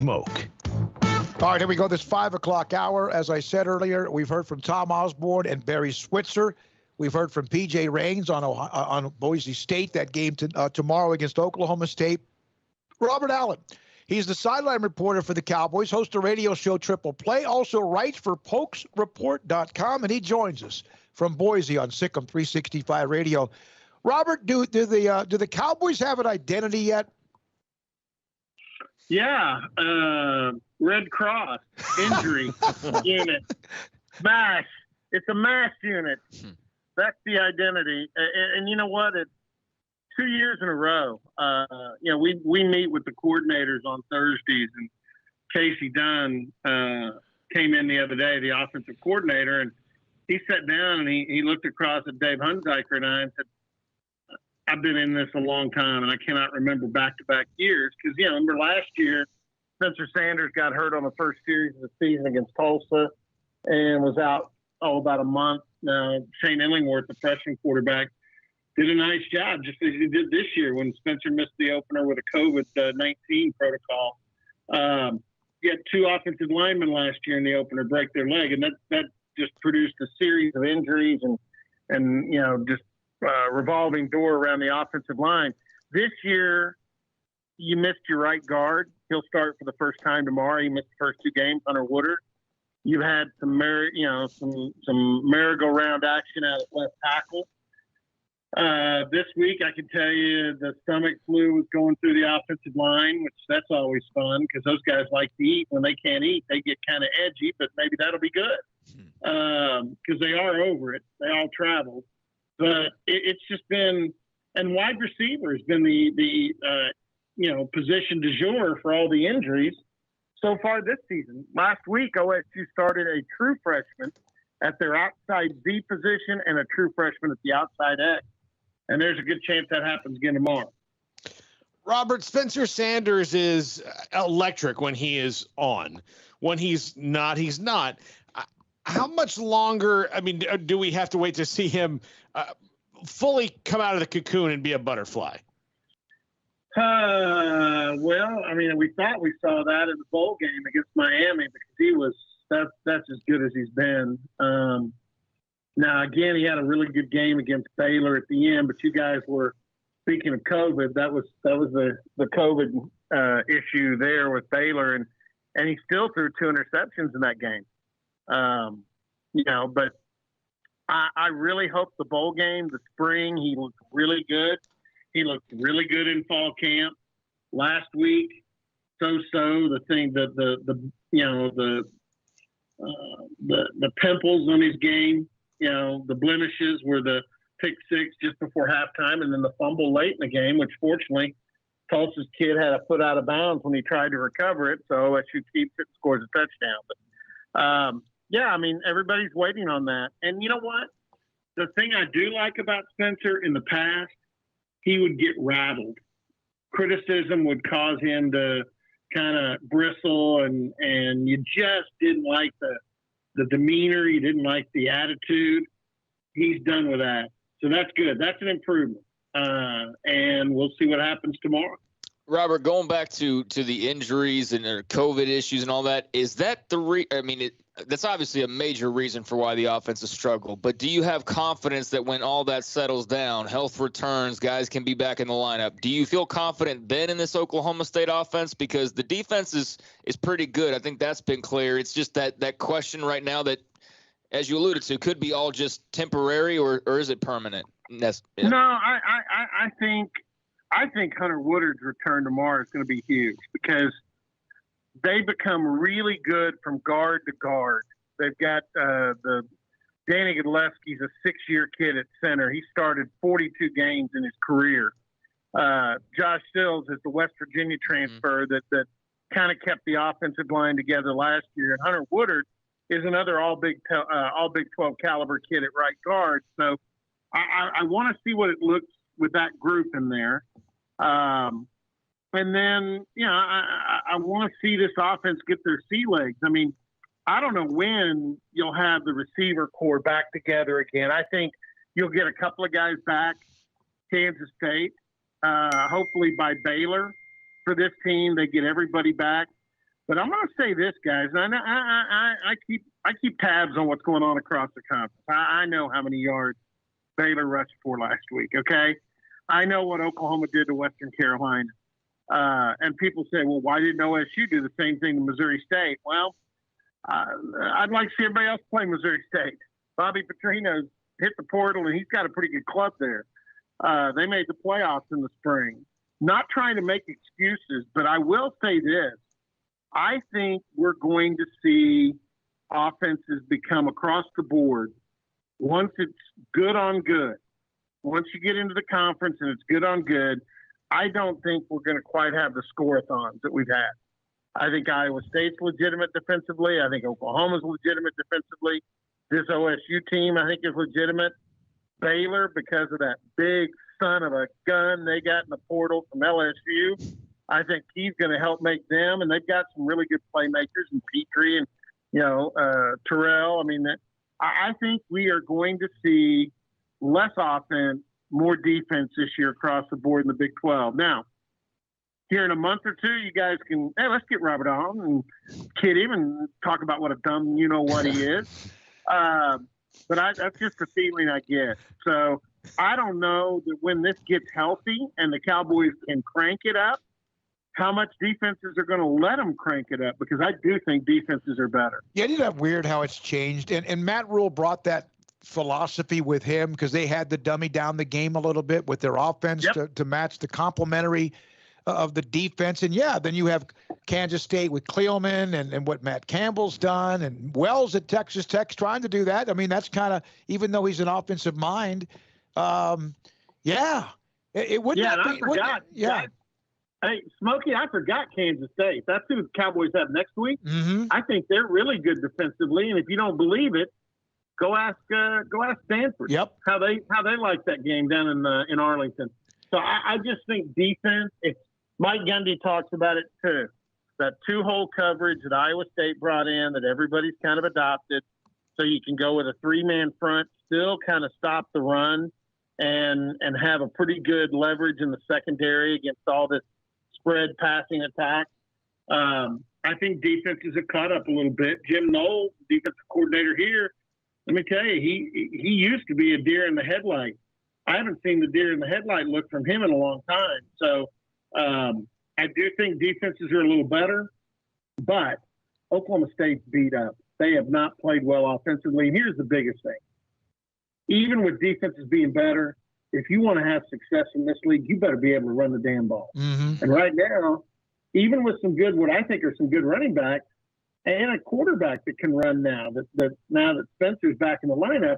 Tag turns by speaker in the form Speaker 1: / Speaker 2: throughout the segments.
Speaker 1: Smoak.
Speaker 2: All right, here we go. This 5 o'clock hour. As I said earlier, we've heard from Tom Osborne and Barry Switzer. We've heard from P.J. Raines on Boise State, that game tomorrow against Oklahoma State. Robert Allen, he's the sideline reporter for the Cowboys, hosts a radio show Triple Play, also writes for PokesReport.com, and he joins us from Boise on Sikkim 365 Radio. Robert, do the Cowboys have an identity yet?
Speaker 3: Yeah, Red Cross injury unit, MASH. It's a MASH unit. That's the identity. And you know what? It's 2 years in a row. We meet with the coordinators on Thursdays, and Casey Dunn came in the other day, the offensive coordinator, and he sat down and he looked across at Dave Hunziker and I and said, I've been in this a long time, and I cannot remember back-to-back years because, remember last year, Spencer Sanders got hurt on the first series of the season against Tulsa and was out, about a month. Shane Illingworth, the freshman quarterback, did a nice job, just as he did this year when Spencer missed the opener with a COVID-19 protocol. You had two offensive linemen last year in the opener break their leg, and that just produced a series of injuries and just revolving door around the offensive line. This year, you missed your right guard. He'll start for the first time tomorrow. He missed the first two games, Hunter Woodard. You've had some merry-go-round action out at left tackle. This week, I can tell you the stomach flu was going through the offensive line, which that's always fun because those guys like to eat. When they can't eat, they get kind of edgy, but maybe that'll be good because they are over it. They all travel. But it's just been – and wide receiver has been the position du jour for all the injuries so far this season. Last week, OSU started a true freshman at their outside Z position and a true freshman at the outside X. And there's a good chance that happens again tomorrow.
Speaker 4: Robert, Spencer Sanders is electric when he is on. When he's not, he's not. How much longer, do we have to wait to see him fully come out of the cocoon and be a butterfly?
Speaker 3: We thought we saw that in the bowl game against Miami because that's as good as he's been. Now, again, he had a really good game against Baylor at the end, but you guys were speaking of COVID. That was the COVID issue there with Baylor, and he still threw 2 interceptions in that game. But I really hope the bowl game, the spring, he looked really good. He looked really good in fall camp last week. The pimples on his game, the blemishes were the pick six just before halftime, and then the fumble late in the game, which fortunately Tulsa's kid had a foot out of bounds when he tried to recover it. So OSU keeps it and scores a touchdown. But everybody's waiting on that. And you know what? The thing I do like about Spencer in the past, he would get rattled. Criticism would cause him to kind of bristle, and you just didn't like the demeanor. You didn't like the attitude. He's done with that. So that's good. That's an improvement. And we'll see what happens tomorrow.
Speaker 5: Robert, going back to the injuries and the COVID issues and all that, is that that's obviously a major reason for why the offense has struggled. But do you have confidence that when all that settles down, health returns, guys can be back in the lineup? Do you feel confident then in this Oklahoma State offense? Because the defense is pretty good. I think that's been clear. It's just that question right now that, as you alluded to, could be all just temporary, or is it permanent?
Speaker 3: No, I think Hunter Woodard's return tomorrow is going to be huge because they become really good from guard to guard. They've got Danny Godlewski's a 6-year kid at center. He started 42 games in his career. Josh Sills is the West Virginia transfer that kind of kept the offensive line together last year. And Hunter Woodard is another all Big 12 caliber kid at right guard. So I want to see what it looks with that group in there. And then, I want to see this offense get their sea legs. I don't know when you'll have the receiver core back together again. I think you'll get a couple of guys back, Kansas State, hopefully by Baylor. For this team, they get everybody back. But I'm going to say this, guys. And I keep tabs on what's going on across the conference. I know how many yards Baylor rushed for last week. Okay, I know what Oklahoma did to Western Carolina. And people say, well, why didn't OSU do the same thing to Missouri State? Well, I'd like to see everybody else play Missouri State. Bobby Petrino's hit the portal, and he's got a pretty good club there. They made the playoffs in the spring. Not trying to make excuses, but I will say this. I think we're going to see offenses become across the board. Once it's good on good, once you get into the conference and it's good on good, I don't think we're going to quite have the score-a-thons that we've had. I think Iowa State's legitimate defensively. I think Oklahoma's legitimate defensively. This OSU team, I think, is legitimate. Baylor, because of that big son of a gun they got in the portal from LSU, I think he's going to help make them. And they've got some really good playmakers in Petrie and, Terrell. I mean, I think we are going to see less offense, more defense this year across the board in the Big 12. Now, here in a month or two, you guys can, hey, let's get Robert on and kid him and talk about what a dumb you-know-what he is. But that's just the feeling I get. So I don't know that when this gets healthy and the Cowboys can crank it up, how much defenses are going to let them crank it up, because I do think defenses are better.
Speaker 2: Yeah, isn't that weird how it's changed? And Matt Rule brought that philosophy with him because they had to dummy down the game a little bit with their offense to match the complementary of the defense. And yeah, then you have Kansas State with Cleelman and what Matt Campbell's done, and Wells at Texas Tech's trying to do that. I mean, that's kind of, even though he's an offensive mind, it wouldn't.
Speaker 3: Yeah, and I forgot. Hey, Smokey, I forgot Kansas State. That's who the Cowboys have next week.
Speaker 2: Mm-hmm.
Speaker 3: I think they're really good defensively, and if you don't believe it, go ask Stanford.
Speaker 2: Yep.
Speaker 3: How they like that game down in Arlington. So I just think defense. Mike Gundy talks about it too. That two-hole coverage that Iowa State brought in, that everybody's kind of adopted, so you can go with a three-man front, still kind of stop the run, and have a pretty good leverage in the secondary against all this spread passing attack. I think defenses have caught up a little bit. Jim Knoll, defensive coordinator here, let me tell you, he used to be a deer in the headlight. I haven't seen the deer in the headlight look from him in a long time. So I do think defenses are a little better, but Oklahoma State's beat up. They have not played well offensively. And here's the biggest thing. Even with defenses being better, if you want to have success in this league, you better be able to run the damn ball.
Speaker 2: Mm-hmm.
Speaker 3: And right now, even with some good, what I think are some good running backs and a quarterback that can run now that Spencer's back in the lineup,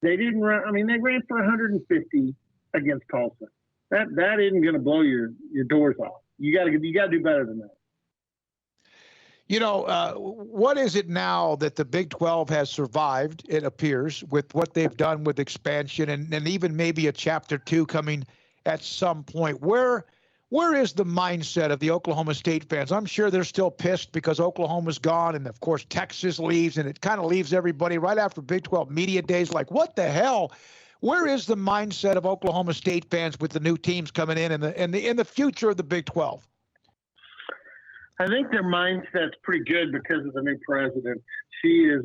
Speaker 3: they didn't run. I mean, they ran for 150 against Tulsa. That isn't going to blow your doors off. You got to do better than that.
Speaker 2: What is it now that the Big 12 has survived, it appears, with what they've done with expansion and even maybe a Chapter 2 coming at some point? Where is the mindset of the Oklahoma State fans? I'm sure they're still pissed because Oklahoma's gone, and, of course, Texas leaves, and it kind of leaves everybody right after Big 12 media days like, what the hell? Where is the mindset of Oklahoma State fans with the new teams coming in and the future of the Big 12?
Speaker 3: I think their mindset's pretty good because of the new president. She is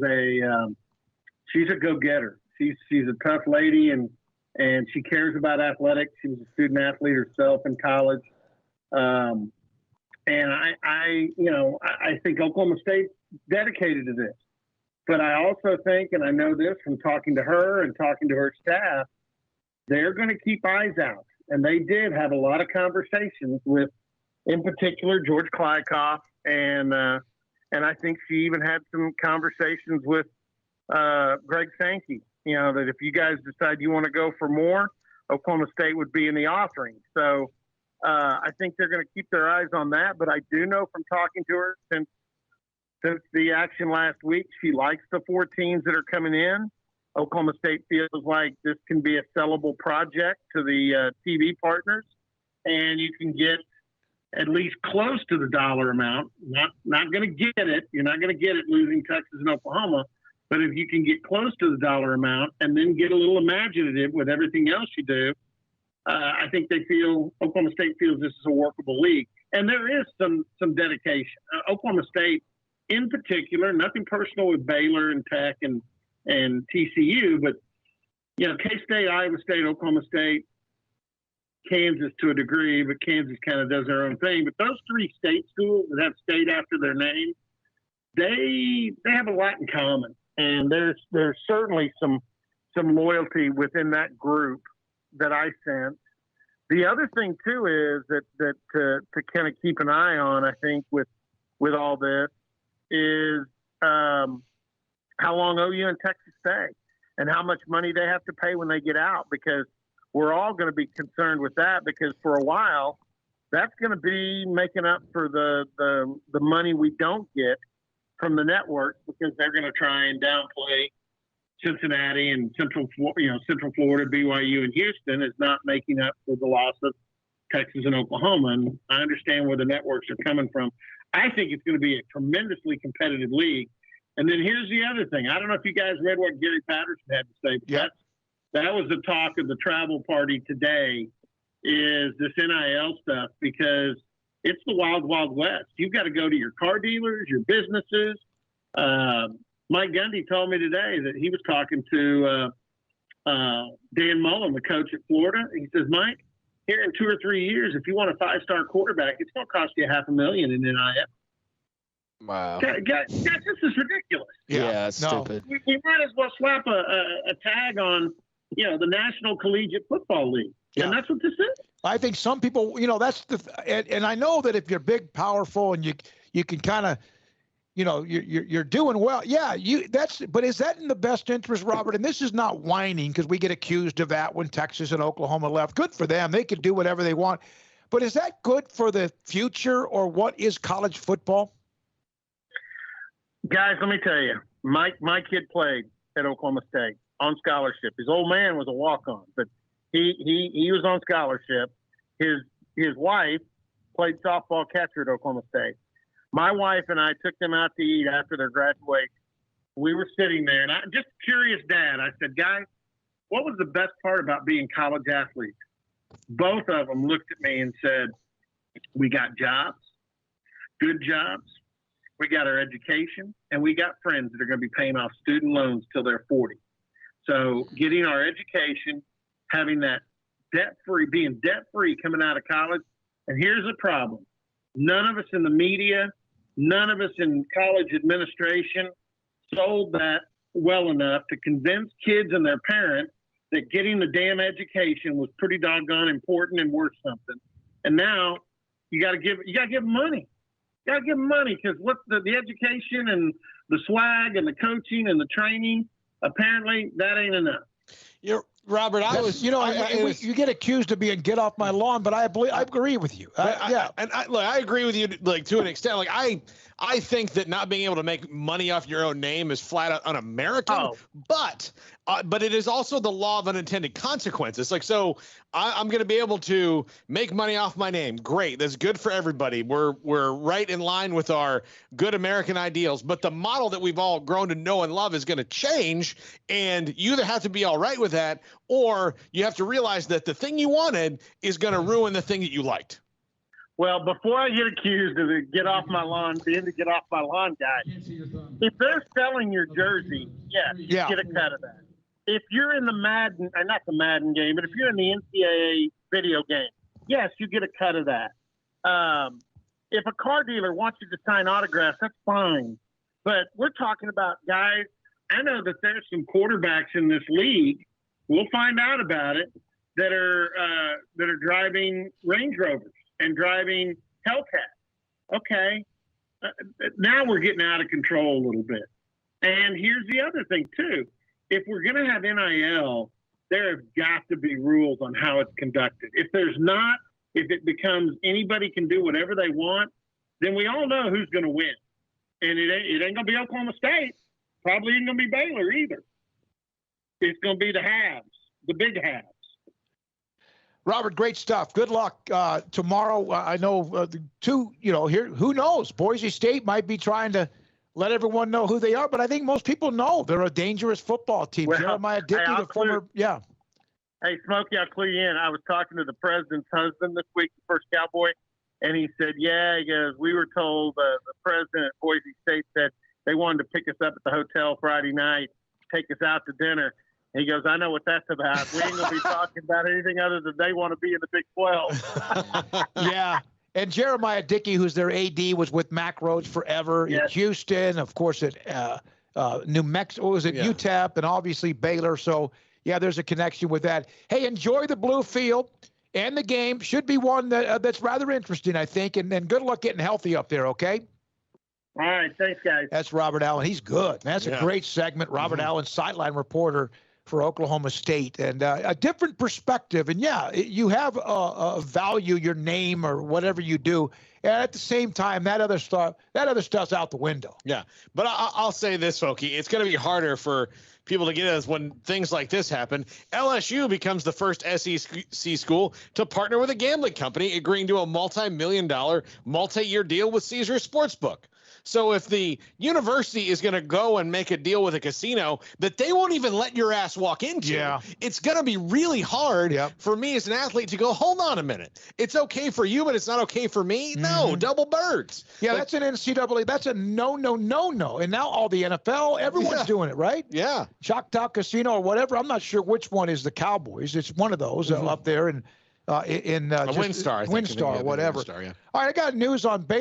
Speaker 3: she's a go-getter. She's a tough lady, and she cares about athletics. She was a student athlete herself in college. And I think Oklahoma State's dedicated to this. But I also think, and I know this from talking to her and talking to her staff, they're going to keep eyes out. And they did have a lot of conversations with, in particular, George Klykoff, and I think she even had some conversations with Greg Sankey. That if you guys decide you want to go for more, Oklahoma State would be in the offering. So I think they're going to keep their eyes on that. But I do know from talking to her since the action last week, she likes the 4 teams that are coming in. Oklahoma State feels like this can be a sellable project to the TV partners, and you can get at least close to the dollar amount. Not going to get it. You're not going to get it losing Texas and Oklahoma. But if you can get close to the dollar amount and then get a little imaginative with everything else you do, I think Oklahoma State feels this is a workable league. And there is some dedication. Oklahoma State, in particular, nothing personal with Baylor and Tech and TCU, but K-State, Iowa State, Oklahoma State, Kansas to a degree, but Kansas kind of does their own thing. But those three state schools that have state after their name, they have a lot in common, and there's certainly some loyalty within that group that I sense. The other thing too is that to kind of keep an eye on, I think with all this is how long OU and Texas stay and how much money they have to pay when they get out, because we're all going to be concerned with that, because for a while that's going to be making up for the money we don't get from the network, because they're going to try and downplay Cincinnati and Central Florida, BYU, and Houston is not making up for the loss of Texas and Oklahoma. And I understand where the networks are coming from. I think it's going to be a tremendously competitive league. And then here's the other thing. I don't know if you guys read what Gary Patterson had to say, but that was the talk of the travel party today, is this NIL stuff, because it's the wild, wild west. You've got to go to your car dealers, your businesses. Mike Gundy told me today that he was talking to Dan Mullen, the coach at Florida. He says, Mike, here in 2 or 3 years, if you want a 5-star quarterback, it's going to cost you $500,000 in NIL.
Speaker 5: Wow.
Speaker 3: Guys, this is ridiculous.
Speaker 5: Yeah, it's stupid.
Speaker 3: We might as well slap a tag on, the National Collegiate Football League. Yeah. And that's what this is.
Speaker 2: I think some people, that's and I know that if you're big, powerful, and you can kind of, you're doing well. Yeah, but is that in the best interest, Robert? And this is not whining, because we get accused of that when Texas and Oklahoma left. Good for them. They can do whatever they want. But is that good for the future, or what is college football?
Speaker 3: Guys, let me tell you, my kid played at Oklahoma State on scholarship. His old man was a walk-on, but he was on scholarship. His wife played softball catcher at Oklahoma State. My wife and I took them out to eat after their graduation. We were sitting there, and I just curious dad. I said, guys, what was the best part about being college athletes? Both of them looked at me and said, we got jobs, good jobs. We got our education, and we got friends that are going to be paying off student loans till they're 40. So getting our education, having that debt-free, being debt-free coming out of college. And here's the problem. None of us in the media, none of us in college administration sold that well enough to convince kids and their parents that getting the damn education was pretty doggone important and worth something. And now you got to give them money. You got to give them money, because what the education and the swag and the coaching and the training, apparently that ain't enough.
Speaker 4: Robert,
Speaker 2: you get accused of being get off my lawn, but I agree with you.
Speaker 4: I agree with you, like, to an extent. Like, I think that not being able to make money off your own name is flat out un-American. But it is also the law of unintended consequences. Like, so I'm going to be able to make money off my name. Great, that's good for everybody. We're right in line with our good American ideals. But the model that we've all grown to know and love is going to change, and you either have to be all right with that, or you have to realize that the thing you wanted is going to ruin the thing that you liked.
Speaker 3: Well, before I get accused of the get off my lawn guy, if they're selling your jersey, yes, you get a cut of that. If you're in the Madden, or not the Madden game, but if you're in the NCAA video game, yes, you get a cut of that. If a car dealer wants you to sign autographs, that's fine. But we're talking about guys. I know that there's some quarterbacks in this league. We'll find out about it, that are driving Range Rovers and driving Hellcat. Okay, now we're getting out of control a little bit. And here's the other thing too: if we're going to have NIL, there have got to be rules on how it's conducted. If there's not, if it becomes anybody can do whatever they want, then we all know who's going to win. And it ain't going to be Oklahoma State. Probably ain't going to be Baylor either. It's going to be the haves, the big haves.
Speaker 2: Robert, great stuff. Good luck tomorrow. I know here, who knows? Boise State might be trying to let everyone know who they are, but I think most people know they're a dangerous football team.
Speaker 3: Well,
Speaker 2: Jeremiah Dickey, the former,
Speaker 3: Hey, Smokey, I'll clue you in. I was talking to the president's husband this week, the first Cowboy. And he said, yeah, he goes, we were told the president of Boise State said they wanted to pick us up at the hotel Friday night, take us out to dinner. He goes, I know what that's about. We ain't going to be talking about anything other than they want to be in the Big 12.
Speaker 2: Yeah. And Jeremiah Dickey, who's their AD, was with Mack Rhodes forever in Houston, of course, at New Mexico, was it UTEP, and obviously Baylor. So, yeah, there's a connection with that. Hey, enjoy the blue field and the game. Should be one that's rather interesting, I think. And good luck getting healthy up there, okay?
Speaker 3: All right. Thanks, guys.
Speaker 2: That's Robert Allen. He's good. That's a great segment. Robert Allen, sideline reporter for Oklahoma State, and a different perspective. And you have a value your name or whatever you do, and at the same time, that other stuff's out the window.
Speaker 4: Yeah, but I'll say this, Folky, it's going to be harder for people to get us when things like this happen. LSU becomes the first SEC school to partner with a gambling company, agreeing to a multi-million-dollar, multi-year deal with Caesars Sportsbook. So if the university is going to go and make a deal with a casino that they won't even let your ass walk into, it's going to be really hard for me as an athlete to go, hold on a minute. It's okay for you, but it's not okay for me? No, double birds.
Speaker 2: Yeah, that's an NCAA. That's a no. And now all the NFL, everyone's doing it, right?
Speaker 4: Yeah.
Speaker 2: Choctaw Casino or whatever. I'm not sure which one is the Cowboys. It's one of those up there in WinStar,
Speaker 4: WinStar,
Speaker 2: WinStar, whatever.
Speaker 4: WinStar,
Speaker 2: All right, I got news on Baylor.